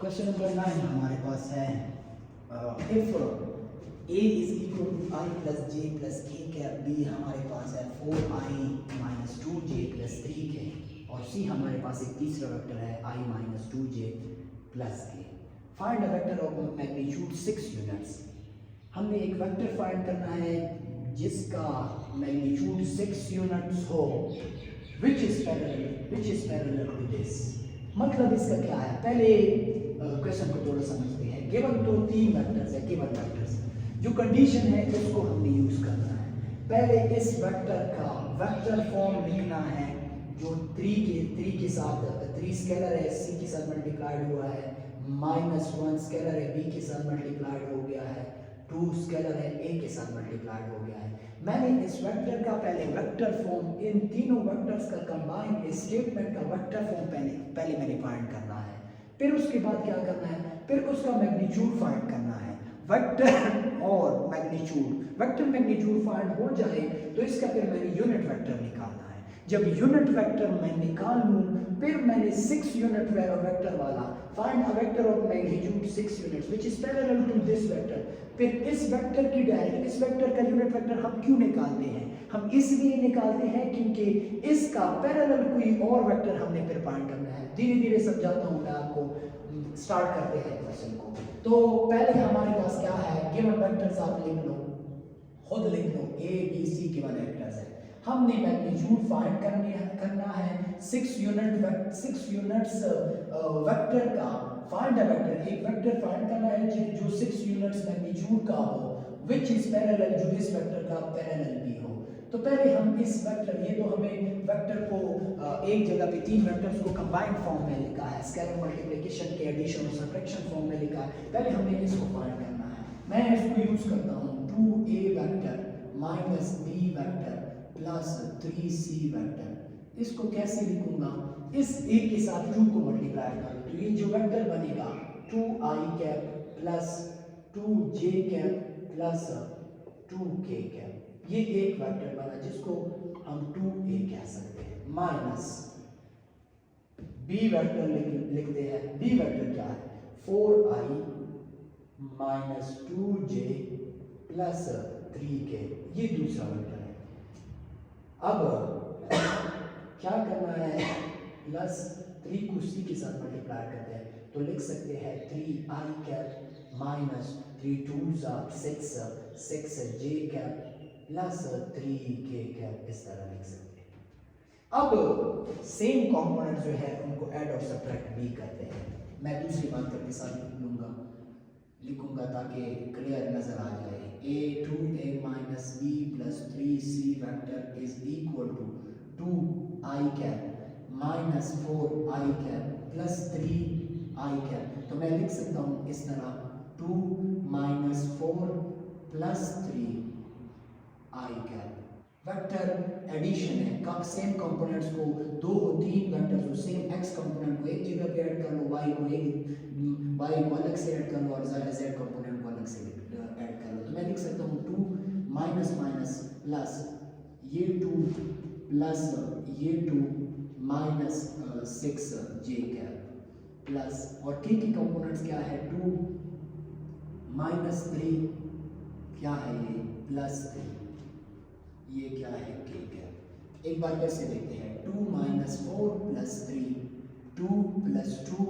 Question number 9 हमारे पास है if a is equal to i plus j plus k cap, b हमारे पास है 4i minus 2j plus 3k और सी हमारे पास एक तीसरा वेक्टर है i minus 2j plus k। Find a vector of magnitude 6 units. हमने एक वेक्टर फाइंड करना है जिसका मैग्नीट्यूड 6 यूनिट्स हो which is parallel to this. मतलब इसका क्या है, पहले क्वेश्चन को थोड़ा समझते हैं। गिवन तो 3 वेक्टर्स है, गिवन वेक्टर्स जो कंडीशन है उसको हमने यूज करना है। पहले इस वेक्टर का वेक्टर फॉर्म लिखना है जो 3 के साथ 3 स्केलर है, c के साथ मल्टीप्लाइड हुआ है, -1 स्केलर है, b के साथ मल्टीप्लाइड हो गया है, 2 स्केलर है, a के साथ मल्टीप्लाइड हो गया है। मैंने इस वेक्टर का पहले वेक्टर फॉर्म, इन तीनों वेक्टर्स का कंबाइंड स्टेटमेंट का वेक्टर फॉर्म पहले मैंने फाइंड करना है। फिर उसके बाद क्या करना है, फिर उसका मैग्नीट्यूड फाइंड करना है। वेक्टर और मैग्नीट्यूड, वेक्टर मैग्नीट्यूड फाइंड हो जाए तो इसका फिर मैंने यूनिट वेक्टर निकालना है। जब यूनिट वेक्टर मैं निकाल लूं फिर मैंने 6 यूनिट वेक्टर वाला find a vector of magnitude 6 units which is parallel to this vector. फिर इस वेक्टर की डायरेक्ट, इस वेक्टर का यूनिट वेक्टर हम क्यों निकालते हैं, हम इसलिए निकालते हैं क्योंकि इसका पैरेलल कोई और वेक्टर हमने फिर फाइंड करना है। धीरे धीरे समझाता हूं मैं आपको। स्टार्ट करते हैं क्वेश्चन को। तो पहले हमारे पास क्या है, गिवन वेक्टर्स आप लिख लो, खुद लिख लो, A B C given vectors है। हमने मैग्नीट्यूड फाइंड करना है 6 यूनिट्स वेक्टर का। फाइंड अ वेक्टर, एक वेक्टर फाइंड करना है जो 6 यूनिट्स मैग्नीट्यूड का हो व्हिच इज पैरेलल, जो इस वेक्टर का पैरेलल भी हो। तो पहले हम इस वेक्टर, ये तो हमें वेक्टर को एक जगह पे 3 वेक्टर्स को कंबाइंड फॉर्म में लिखा है, स्केलर मल्टीप्लिकेशन के एडिशन और सब्ट्रैक्शन फॉर्म में लिखा है। पहले हमें इसको फाइंड करना है। मैं इसको यूज करता हूँ 2a vector minus b vector plus 3c vector. इसको कैसे लिखूंगा, इस a के साथ 2 को मल्टीप्लाई कर तो ये जो वेक्टर बनेगा 2i cap plus 2j cap plus 2k cap, ये एक वेक्टर बना जिसको हम 2a कह सकते हैं। माइनस b वेक्टर लिखते हैं। b वेक्टर क्या है, 4i minus 2j plus 3k, ये दूसरा वेक्टर है। अब क्या करना है, प्लस 3 को c के साथ मल्टीप्लाई करते हैं तो लिख सकते हैं 3i cap minus 3 2s 6j cap plus 3k cap, इस तरह लिख सकते हैं। अब सेम कंपोनेंट जो है उनको ऐड और सब्ट्रैक्ट भी करते हैं। मैं दूसरी बात करके साथ लिखूंगा ताकि क्लियर नजर आ जाए। a 2a minus b plus 3c vector is equal to 2i cap minus 4i cap plus 3i cap. तो मैं लिख सकता हूँ इस तरह 2 minus 4 plus 3i cap. Vector addition है, सेम कंपोनेंट्स को 2 और 3 वेक्टर्स को सेम x कंपोनेंट को एक जगह पे ऐड कर लो, y को अलग से ऐड कर लो और z कंपोनेंट को अलग से ऐड कर लो। तो मैं लिख सकता हूँ 2 माइनस माइनस प्लस ये 2 प्लस ये 2 माइनस 6j कैप प्लस, और k की कंपोनेंट्स क्या है, 2 माइनस 3 क्या है ये प्लस 3, ये क्या है k कैप। एक बार फिर से देखते हैं 2 minus 4 plus 3, 2 plus 2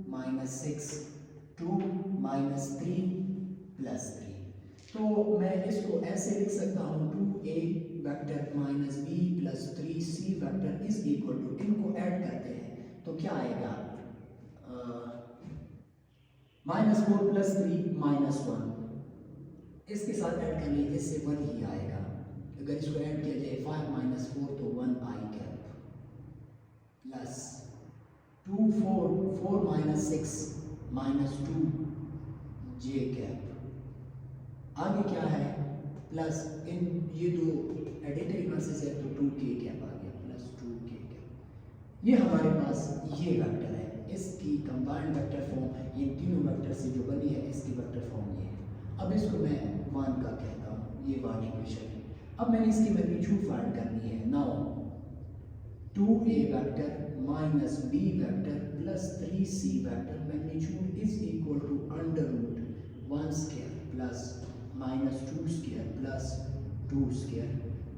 minus 6, 2 minus 3 plus 3। तो मैं इसको ऐसे लिख सकता हूँ 2a vector minus b plus 3c vector is equal to, इनको ऐड करते हैं तो क्या आएगा, माइनस 4 प्लस 3 माइनस 1, इसके साथ ऐड करने इससे 1 ही आएगा। अगर इसको ऐड किया जाए 5 माइनस 4 तो 1i cap plus 4 minus 6 minus 2j cap. आगे क्या है, प्लस इन ये दो एडिटरी वर्सेस है तो 2k कैप आ गया प्लस 2k कैप। ये हमारे पास ये वेक्टर है, इसकी कंबाइंड वेक्टर फॉर्म इन तीनों वेक्टर से जो बनी है इसकी वेक्टर फॉर्म ये है। अब इसको मैं 1 का कहता हूँ, ये 1 इक्वेशन है। अब मैंने इसकी मैग्नीट्यूड फाइंड करनी है। Now 2a vector minus b vector plus 3c vector magnitude magnitude is equal to under root 1 square plus minus 2 square plus 2 square.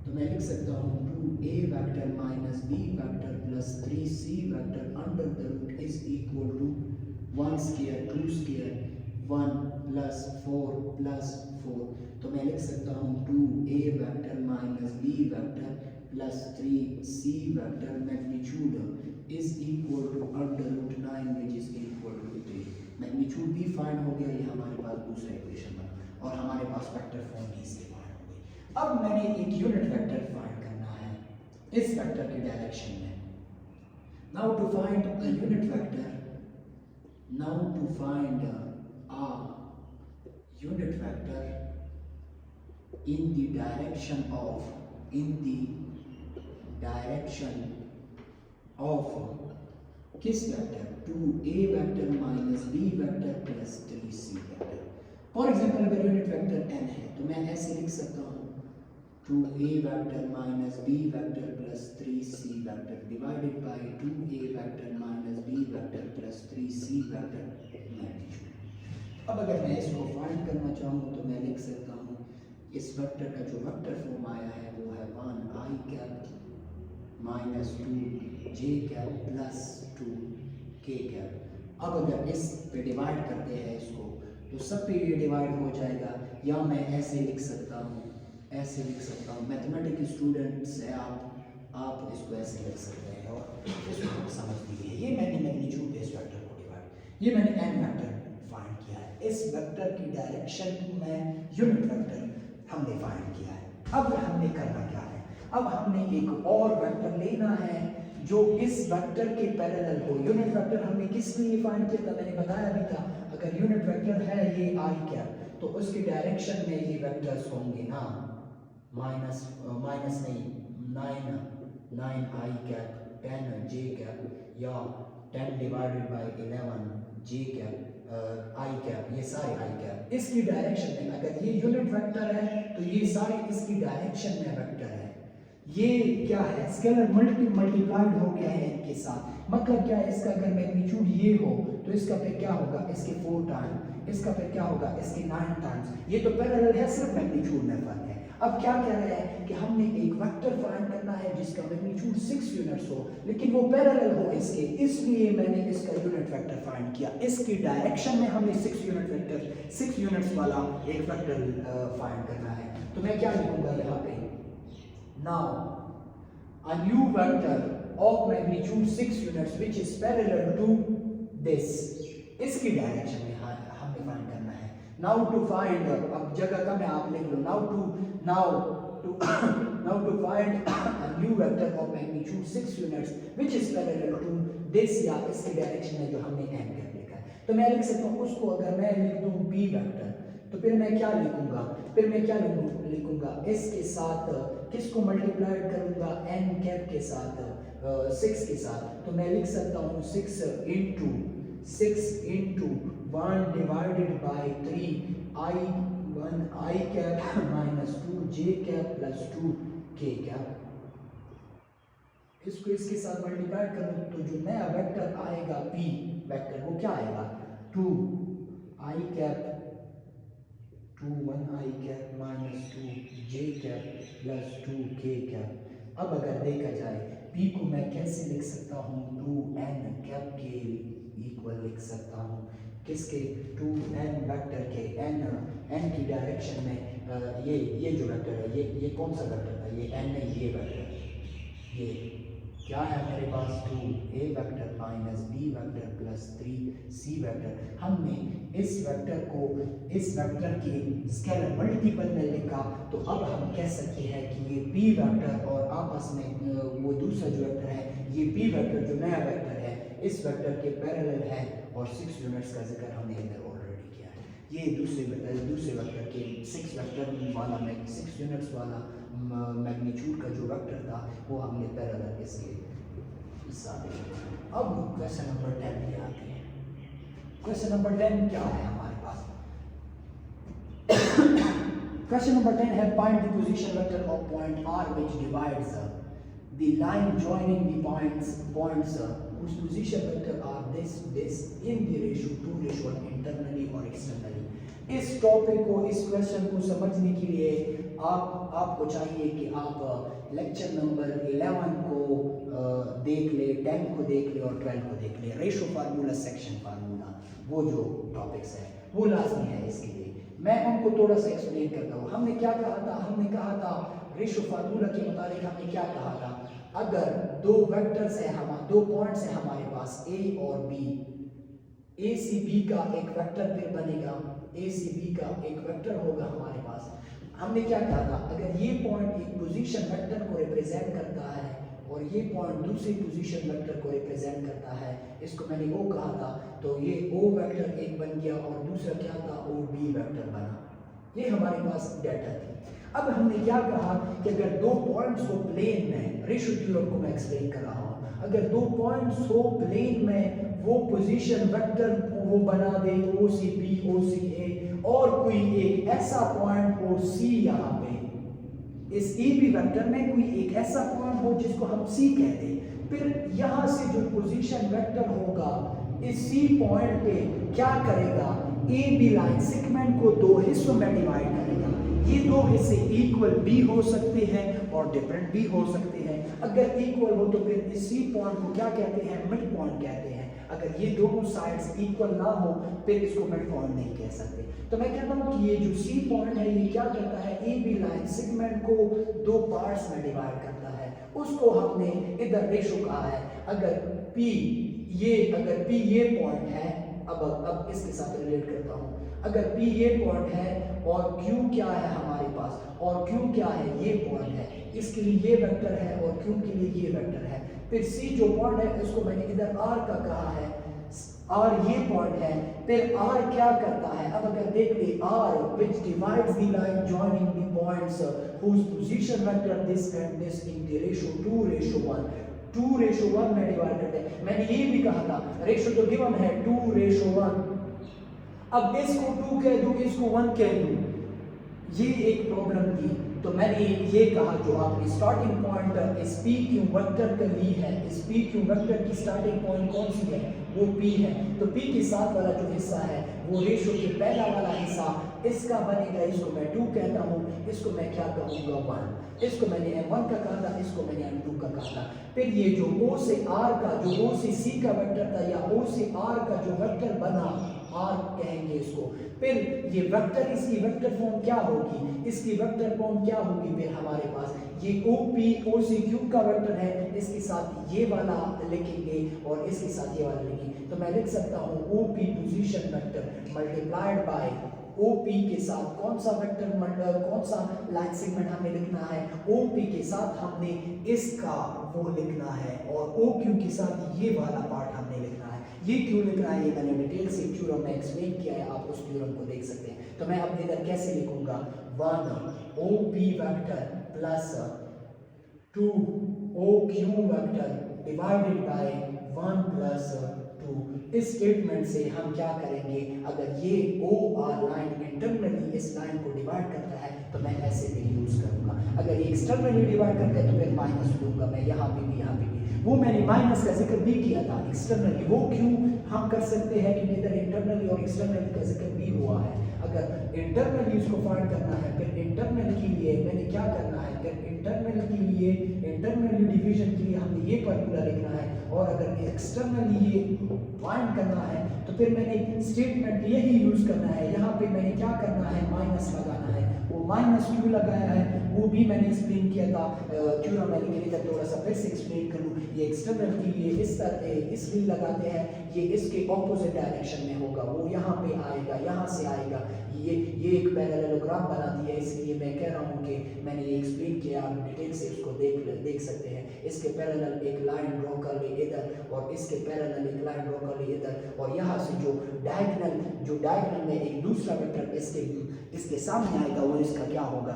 तो मैं लिख सकता हूँ 2a vector minus b vector plus 3c vector under the root is equal to 1 square 2 square 1 plus 4 plus 4। तो मैं लिख सकता हूँ 2a vector minus b vector plus 3c vector magnitude is equal to under root 9 which is equal to 3। Magnitude भी find हो गया, ये हमारे पास दूसरा इक्वेशन बना और हमारे पास वेक्टर फॉर्म भी इससे फाइंड हो गई। अब मैंने एक यूनिट वेक्टर फाइंड करना है इस वेक्टर की डायरेक्शन में। Now to find a unit vector, now to find a unit vector in the direction of किस vector 2a vector minus b vector plus 3c vector. For example अगर unit vector n है तो मैं ऐसे लिख सकता हूँ 2a vector minus b vector plus 3c vector divided by 2a vector minus b vector plus 3c vector magnitude. अब अगर मैं इसको फाइंड करना चाहूँ तो मैं लिख सकता हूँ इस वेक्टर का जो वेक्टर फॉर्म आया है वो है 1 i cap minus 2 j cap plus 2 k cap. अब अगर इस पे डिवाइड करते हैं इसको तो सब पे ये डिवाइड हो जाएगा, या मैं ऐसे लिख सकता हूँ, ऐसे लिख सकता हूँ। मैथमेटिक्स स्टूडेंट्स है आप इसको ऐसे लिख सकते हैं और इसको समझ लीजिए। ये मैंने मैग्नीट्यूड इस वेक्टर को डिवाइड, ये मैंने n वेक्टर फाइंड किया है। इस वेक्टर की डायरेक्शन में यूनिट वेक्टर हमने फाइंड किया है। अब हमने करना क्या है, अब हमने एक और वेक्टर लेना है जो इस वेक्टर के पैरेलल हो। यूनिट वेक्टर हमने किस लिए फाइंड किया था, मैंने बताया भी था। अगर यूनिट वेक्टर है ये i कैप तो उसकी डायरेक्शन में ये वेक्टर्स होंगे ना माइनस नहीं 9 i कैप 10 j कैप या 10 divided by 11 j cap i cap, ये सारे i कैप इसकी डायरेक्शन में। अगर ये यूनिट वेक्टर है तो ये सारे इसकी डायरेक्शन में वेक्टर है। ये क्या है, स्केलर मल्टीप्लाइड हो गया है इनके साथ। मतलब क्या है, इसका अगर मैग्नीट्यूड ये हो तो इसका फिर क्या होगा, इसके 4 टाइम, इसका फिर क्या होगा, इसके 9 टाइम्स। ये तो पैरेलल है, सिर्फ मैग्नीट्यूड में फर्क है। अब क्या कह रहे हैं कि हमने एक वेक्टर फाइंड करना है जिसका मैग्नीट्यूड 6 यूनिट्स हो लेकिन वो पैरेलल हो इसके, इसलिए मैंने इसका यूनिट वेक्टर फाइंड किया। इसकी डायरेक्शन में हमें 6 यूनिट्स वाला एक वेक्टर फाइंड करना है। तो मैं क्या लिखूंगा यहाँ पे, now a new vector of magnitude 6 units which is parallel to this, इसकी डायरेक्शन में हमें फाइंड करना है। now to find, अब जगह कम है आप लिख लो, now to find a new vector of magnitude 6 units which is parallel to this, या इसकी डायरेक्शन में जो हमने n कैप लिखा है। तो मैं लिख सकता हूँ उसको, अगर मैं लिख दूँ b वेक्टर तो फिर मैं क्या लिखूंगा, लिखूंगा इसके साथ किसको मल्टीप्लाई करूंगा, n कैप के साथ 6 के साथ। तो मैं लिख सकता हूँ 6 into 1 divided by 3 i cap minus 2 j cap plus 2 k cap. इसको इसके साथ मल्टीप्लाई करूँ तो जो नया वेक्टर आएगा p वेक्टर वो क्या आएगा, 2 i cap 1 i cap minus 2 j cap plus 2 k cap. अब अगर देखा जाए p को मैं कैसे लिख सकता हूँ, 2n कैप के इक्वल लिख सकता हूँ किसके, 2n वेक्टर के। n की डायरेक्शन में ये जो वेक्टर है ये कौन सा वेक्टर था, ये n है, ये वेक्टर ये क्या है मेरे पास, 2a vector minus b vector plus 3c vector. हमने इस वेक्टर को इस वेक्टर के स्केलर मल्टीपल में लिखा, तो अब हम कह सकते हैं कि ये p वेक्टर और आपस में वो दूसरा जो वेक्टर है ये p वेक्टर जो नया वेक्टर है इस वेक्टर के पैरेलल है, और 6 यूनिट्स का जिक्र हमने इधर ऑलरेडी किया है। ये दूसरे वेक्टर के 6 वेक्टर वाला 6 यूनिट्स वाला मैग्नीट्यूड का जो वेक्टर था वो हमने पैरेलल इसके साथ। अब क्वेश्चन नंबर 10 पे आते हैं। क्वेश्चन नंबर 10 क्या है हमारे पास, क्वेश्चन नंबर 10 है find the position vector of point r which divides the line joining the points whose position vector are this in the ratio 2:1 internally or externally. इस topic को, इस क्वेश्चन को समझने के लिए आपको चाहिए कि आप लेक्चर नंबर 11 को देख ले, 10 को देख ले और 12 को देख ले। रेशो फार्मूला, सेक्शन फार्मूला, वो जो टॉपिक्स है वो लाजमी है इसके लिए। मैं उनको थोड़ा सा एक्सप्लेन करता हूँ। हमने क्या कहा था? हमने कहा था रेशो फार्मूला के मुताबिक हमने क्या कहा था, अगर दो वेक्टर्स है, हमारे दो पॉइंट्स है हमारे पास ए और बी, ए सी बी का एक वेक्टर फिर बनेगा, ए सी बी का एक वेक्टर होगा हमारे पास। हमने क्या कहा था, अगर ये पॉइंट एक पोजीशन वेक्टर को रिप्रेजेंट करता है और ये पॉइंट दूसरी पोजीशन वेक्टर को रिप्रेजेंट करता है, इसको मैंने वो कहा था, तो ये ओ वेक्टर एक बन गया और दूसरा क्या था, ओ बी वेक्टर बना। ये हमारे पास डाटा थी। अब हमने क्या कहा कि अगर दो पॉइंट्स हो प्लेन में, रेशो थ्योरम को मैं एक्सप्लेन कर रहा हूँ, अगर दो पॉइंट्स हो प्लेन में, वो पोजीशन वेक्टर वो बना दे ओ सी बी, ओ सी ए, और कोई एक ऐसा पॉइंट हो सी, यहाँ पे इस ए बी वेक्टर में कोई एक ऐसा पॉइंट हो जिसको हम सी कहते हैं, फिर यहाँ से जो पोजीशन वेक्टर होगा इस सी पॉइंट पे क्या करेगा, ए बी लाइन सेगमेंट को दो हिस्सों में डिवाइड करेगा। ये दो हिस्से इक्वल भी हो सकते हैं और डिफरेंट भी हो सकते हैं। अगर इक्वल हो तो फिर इस सी पॉइंट को क्या कहते हैं, मिड पॉइंट कहते हैं। अगर ये दोनों साइड्स इक्वल ना हो फिर इसको मिड पॉइंट नहीं कह सकते। तो मैं कहता हूँ कि ये जो सी पॉइंट है ये क्या करता है, ए बी लाइन सेगमेंट को दो पार्ट्स में डिवाइड करता है। उसको हमने इधर रेशो कहा है। अगर पी ये पॉइंट है, अब इसके साथ रिलेट करता हूँ, अगर P ये पॉइंट है और Q क्या है हमारे पास, और Q क्या है, ये पॉइंट है, इसके लिए ये वेक्टर है और Q के लिए ये वेक्टर है। फिर C जो पॉइंट है उसको मैंने इधर R का कहा है, R ये पॉइंट है। फिर R क्या करता है, अब अगर देख ले, R which divides the line joining the points whose position vector this and this in the ratio 2:1, 2:1 में डिवाइड करते हैं। मैंने ये भी कहा था रेशो तो गिवन है 2:1, अब इसको 2 कह दूं, इसको 1 कह दूं, ये एक प्रॉब्लम थी। तो मैंने ये कहा जो आपने स्टार्टिंग पॉइंट इस पी क्यू वेक्टर का ली है, इस पी क्यू वेक्टर की स्टार्टिंग पॉइंट कौन सी है, वो पी है। तो पी के साथ वाला जो हिस्सा है वो रेशो के पहला वाला हिस्सा इसका बनेगा, इसको मैं 2 कहता हूँ, इसको मैं क्या कहूँगा 1, इसको मैंने m1 का कहा था, इसको मैंने m2 का कहा था। फिर ये जो o से r का, जो o से c का वेक्टर था या o से r का जो वेक्टर बना, r कहेंगे इसको। फिर ये वेक्टर, इसकी वेक्टर फॉर्म क्या होगी, इसकी वेक्टर फॉर्म क्या होगी, फिर हमारे पास ये OP OCQ का वेक्टर है, इसके साथ ये वाला लिखेंगे और इसके साथ ये वाला लिखेंगे। तो मैं लिख सकता हूँ OP position vector multiplied by OP के साथ कौन सा वेक्टर, कौन सा लाइन सेगमेंट हमें लिखना है, OP के साथ हमने इसका वो लिखना है और OQ के साथ ये वाला पार्ट हमने लिखना है। ये क्यों लिख रहा है ये मैंने डिटेल से थ्योरम में एक्सप्लेन किया है, आप उस थ्योरम को देख सकते हैं। तो मैं अब इधर कैसे लिखूंगा, 1 OP vector plus 2 OQ vector divided by 1 plus 2। इस स्टेटमेंट से हम क्या करेंगे, अगर ये OR लाइन इंटरनली इस लाइन को डिवाइड करता है तो मैं ऐसे भी यूज करूंगा, अगर ये एक्सटर्नली डिवाइड करता है तो फिर माइनस लूंगा मैं यहाँ पे भी, यहाँ पे भी। वो मैंने माइनस का जिक्र भी किया था एक्सटर्नली, वो क्यों हम कर सकते हैं क्योंकि इधर इंटरनली और एक्सटर्नली का जिक्र भी हुआ है। अगर इंटरनली इसको फाइंड करना है फिर इंटरनल के लिए मैंने क्या करना है, फिर इंटरनल के लिए, इंटरनली डिवीजन के लिए हमने ये फार्मूला लिखना है, और अगर एक्सटर्नली ये फाइंड करना है तो फिर मैंने स्टेटमेंट यही यूज करना है। यहाँ पे मैंने क्या करना है, माइनस लगाना है। वो माइनस क्यों लगाया है वो भी मैंने एक्सप्लेन किया था थ्योरम में, लेकिन इधर थोड़ा सा फिर से एक्सप्लेन कर लूँ। ये एक्सटर्नल के लिए इस तरह इसलिए लगाते हैं, ये इसके ऑपोजिट डायरेक्शन में होगा, वो यहाँ पे आएगा, यहाँ से आएगा, ये एक पैरेललोग्राम बनाती है, इसलिए मैं कह रहा हूँ कि मैंने ये एक्सप्लेन किया, आप डिटेल से उसको देख सकते हैं। इसके पैरेलल एक लाइन ड्रॉ कर ले इधर और इसके पैरेलल एक लाइन ड्रॉ कर ले इधर, और यहाँ से जो डायगोनल में एक दूसरा वेक्टर इसके सामने आएगा वो इसका क्या होगा,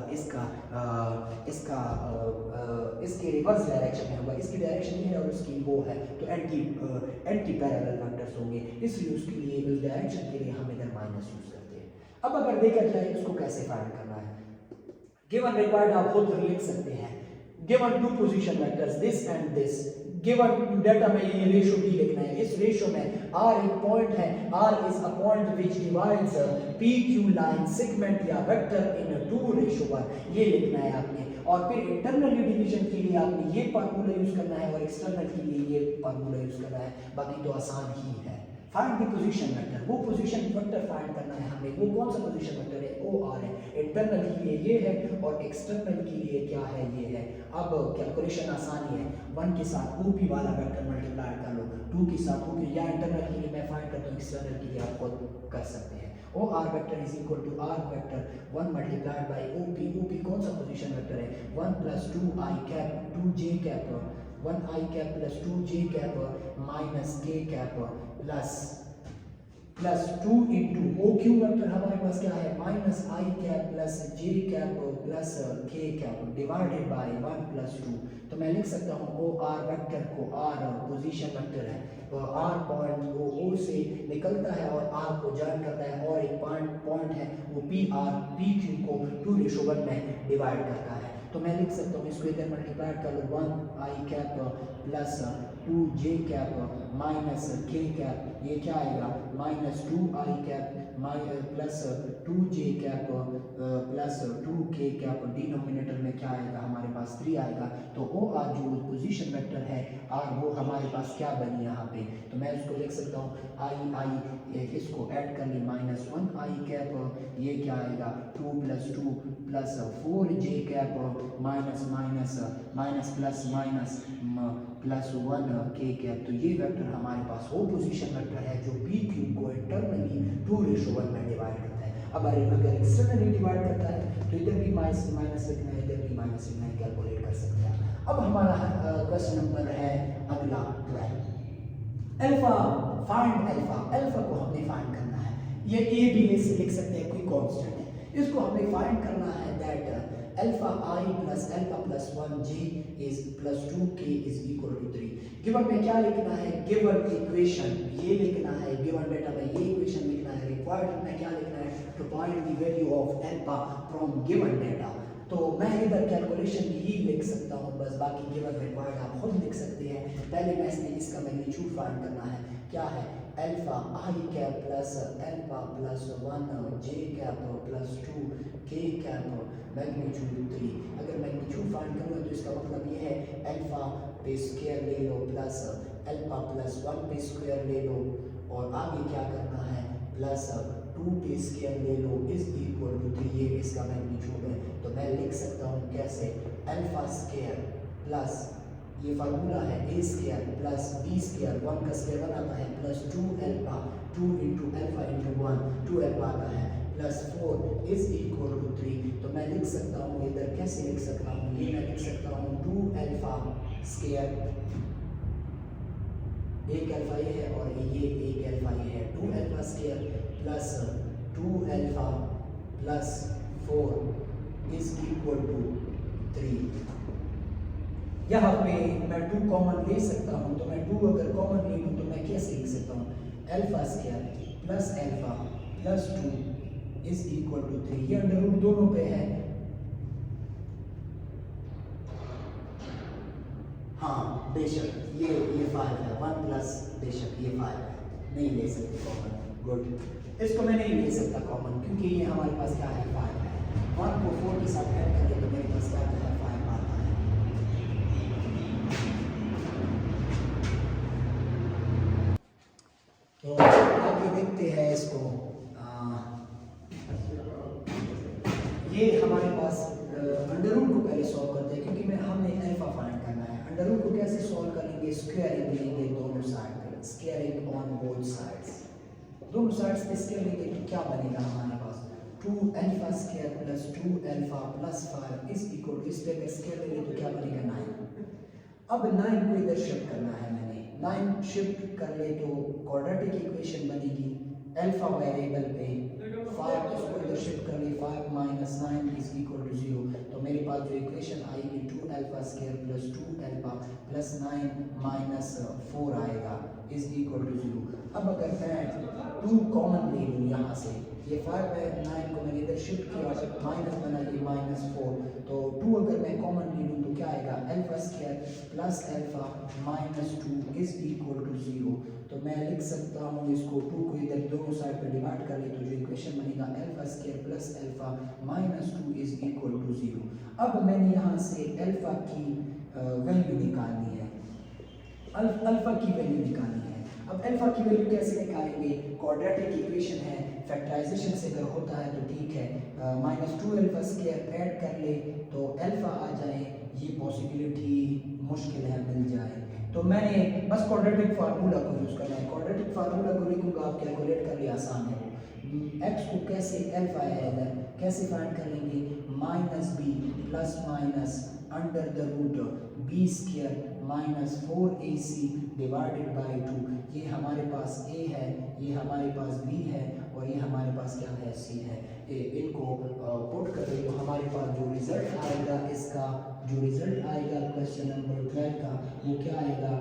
इसके रिवर्स डायरेक्शन में होगा, इसकी डायरेक्शन ये है और इसकी वो है, तो एंटी पैरेलल वेक्टर्स होंगे, इसलिए उसके लिए उस डायरेक्शन के लिए हम इधर माइनस यूज करते हैं। अब अगर देखा जाए इसको कैसे फाइंड करना है, गिवन रिक्वायर्ड आप खुद लिख सकते हैं, given two position vectors this and this, given data में ये रेशो बी लिखना है। इस रेशो में आर एक पॉइंट है, R is a point which divides P Q line segment या वेक्टर इन 2:1 ये लिखना है आपने। और फिर इंटरनली डिवीजन के लिए आपने ये फार्मूला यूज करना है और एक्सटर्नल के लिए ये फार्मूला यूज करना है, बाकी तो आसान ही है। फाइंड द पोजीशन वेक्टर, वो पोजीशन वेक्टर फाइंड करना है हमें। वो कौन सा पोजीशन वेक्टर है? ओ आर है। इंटरनल के लिए ये है और एक्सटर्नल के लिए क्या है? ये है। अब कैलकुलेशन आसान ही है, 1 के साथ ओपी वाला वेक्टर मल्टीप्लाई कर लो, 2 के साथ ओपी, या इंटरनल के लिए मैं फाइंड करता हूँ, एक्सटर्नल के लिए आप खुद कर सकते हैं। O R vector is equal to R vector 1 multiplied by OP. OP कौन सा पोजीशन वेक्टर है? 1 plus 2 i cap 2 j cap 1 i cap plus 2 j cap minus k cap plus 2 into O Q vector हमारे पास क्या है? Minus i cap plus j cap plus k cap divided by 1 plus 2। तो मैं लिख सकता हूँ ओ आर वेक्टर को, आर पोजीशन वेक्टर है, तो आर पॉइंट वो ओ से निकलता है और आर को ज्वाइन करता है, और एक पॉइंट है वो पी आर पी क्यू को 2:1 में डिवाइड करता है। तो मैं लिख सकता हूँ इसको इधर मल्टीप्लाई कर लो, 1 i cap plus 2 j cap minus k cap, ये क्या आएगा? Minus 2 i cap plus 2 j cap plus 2 के कैप, डिनोमिनेटर में क्या आएगा हमारे पास? 3 आएगा। तो ओ आर जो पोजीशन वेक्टर है आर, वो हमारे पास क्या बनी यहाँ पे? तो मैं उसको लिख सकता हूँ आई इसको ऐड कर ली, माइनस 1 आई कैप, ये क्या आएगा? 2 plus 2 plus 4 J cap minus minus minus plus minus plus 1 K cap. तो ये वेक्टर हमारे पास वो पोजीशन वेक्टर है जो पी क्यू को इंटरनली 2:1 में डिवाइड करता है। अब अगर एक्सटर्नली डिवाइड करता है तो इधर भी माइनस लिखना है, इधर भी माइनस लिखना है, कैलकुलेट कर सकते हैं। अब हमारा क्वेश्चन नंबर है अगला 12, अल्फा। फाइंड अल्फा, अल्फा को हमने फाइंड करना है। ये ए भी लिख सकते हैं, कोई कांस्टेंट है, इसको हमें फाइंड करना है that alpha I plus alpha plus 1 J is plus 2 के इज इक्वल टू 3। गिवन में क्या लिखना है? गिवन इक्वेशन ये लिखना है, गिवन डेटा में ये इक्वेशन लिखना है। रिक्वायर्ड में क्या लिखना है? To find the value of alpha from given data. तो मैं इधर कैलकुलेशन ही लिख सकता हूँ बस, बाकी गिवन रिक्वायर्ड आप खुद लिख सकते हैं। पहले मैं इसका मैग्नीट्यूड फाइंड करना है, क्या है? अल्फा आई कैप प्लस अल्फा प्लस 1 जे कैप प्लस 2 के कैप मैग्नीट्यूड 3। अगर मैग्नीट्यूड फाइंड करूँ तो इसका मतलब ये है अल्फा पे स्क्वायर ले लो प्लस अल्फा प्लस 1 पे स्क्वायर ले लो, और आगे क्या करना है? प्लस 2 पे स्क्वायर ले लो इज इक्वल टू 3। ये इसका मैग्नीट्यूड है। तो मैं लिख सकता हूँ कैसे? अल्फा स्क्वायर प्लस ये फार्मूला है ए स्क्वायर प्लस बी स्क्वायर, 1 का स्क्वायर बनाता है, plus 2 alpha 2 into alpha into 1 2 alpha आता है, प्लस 4 इज इक्वल टू 3। तो मैं लिख सकता हूँ इधर कैसे लिख सकता हूँ? ये मैं लिख सकता हूँ 2 अल्फा स्क्वायर, एक अल्फा ये है और ये एक अल्फा ये है, 2 alpha square plus 2 alpha plus 4 is equal to 3। यहाँ पे मैं 2 कॉमन ले सकता हूँ, तो मैं 2 अगर कॉमन ले लूँ तो मैं कैसे लिख सकता हूँ? Alpha square plus alpha plus 2 is equal to 3। ये अंडर रूट दोनों पे है, हाँ बेशक ये 5 है, 1 प्लस बेशक ये 5 है, नहीं ले सकते कॉमन। गुड, इसको मैं नहीं ले सकता कॉमन क्योंकि ये हमारे पास क्या है? 5 है। 1 को 4 के साथ ऐड करके तो मेरे पास क्या आता है? 5 आता है। तो आगे देखते हैं इसको। ये हमारे पास अंडर रूट को पहले सॉल्व करते हैं क्योंकि हमने अल्फा फाइंड करना है। अंडर रूट को कैसे सॉल्व करेंगे? स्क्वायरिंग लेंगे दोनों साइड पे, स्क्वायरिंग ऑन बोथ साइड्स, दोनों साइड्स पे स्क्वायर लेंगे तो क्या बनेगा हमारे पास? 2 alpha square plus 2 alpha plus 5 is equal to, इस पे अगर स्क्वायर लेंगे तो क्या बनेगा? 9। अब 9 को इधर शिफ्ट करना है मैंने, 9 शिफ्ट कर ले तो क्वाड्रेटिक इक्वेशन बनेगी अल्फा वेरिएबल पे 5, इसको इधर शिफ्ट कर ले 5 माइनस 9 इज इक्वल टू 0। तो मेरे पास जो इक्वेशन आएगी 2 alpha square plus 2 alpha plus 9 minus 4 आएगा इज इक्वल टू 0। अब अगर मैं 2 कॉमन ले लूँ यहाँ से ये 5 है, 9 को मैंने इधर शिफ्ट किया, माइनस बना, ये -4, तो 2 अगर मैं कॉमन ले लूँ तो क्या आएगा, alpha square plus alpha minus 2 is equal to 0। तो मैं लिख सकता हूँ इसको, 2 को इधर दोनों साइड पर डिवाइड कर ले तो जो इक्वेशन बनेगा alpha square plus alpha minus 2 is equal to 0। अब मैंने यहाँ से अल्फा की वैल्यू निकालनी है, अल्फा की वैल्यू निकालनी है। अब अल्फा की वैल्यू कैसे निकालेंगे, क्वाड्रेटिक इक्वेशन है, फैक्टराइजेशन से अगर होता है तो ठीक है, -2 अल्फा स्क्वायर ऐड कर ले तो अल्फा आ जाए, ये पॉसिबिलिटी मुश्किल है मिल जाए। तो मैंने बस क्वाड्रेटिक फार्मूला को यूज़ करना है, क्वाड्रेटिक फार्मूला को लिखूंगा, आप कैलकुलेट कर लिए, आसान है। एक्स को कैसे, अल्फा है इधर, कैसे फाइंड कर लेंगे, -b plus minus under the root b square minus 4ac divided by 2। ये हमारे पास a है, ये हमारे पास b है और ये हमारे पास क्या है, c है। इनको पुट करें तो हमारे पास जो रिजल्ट आएगा, इसका जो रिजल्ट आएगा क्वेश्चन नंबर 12 का, वो क्या आएगा,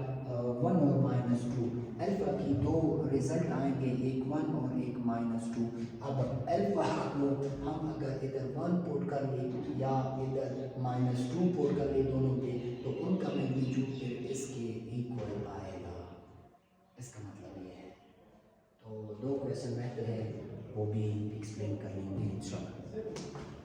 1 और -2। अल्फा की दो रिजल्ट आएंगे, एक 1 और एक -2। अब अल्फा को हम अगर इधर 1 पुट कर ले या इधर -2 पुट कर ले दोनों पे, तो उनका मैग्नीट्यूड फिर इसके इक्वल आएगा। इसका मतलब ये है। तो दो क्वेश्चन रहते हैं, वो भी एक्सप्लेन कर लेंगे इंशाल्लाह।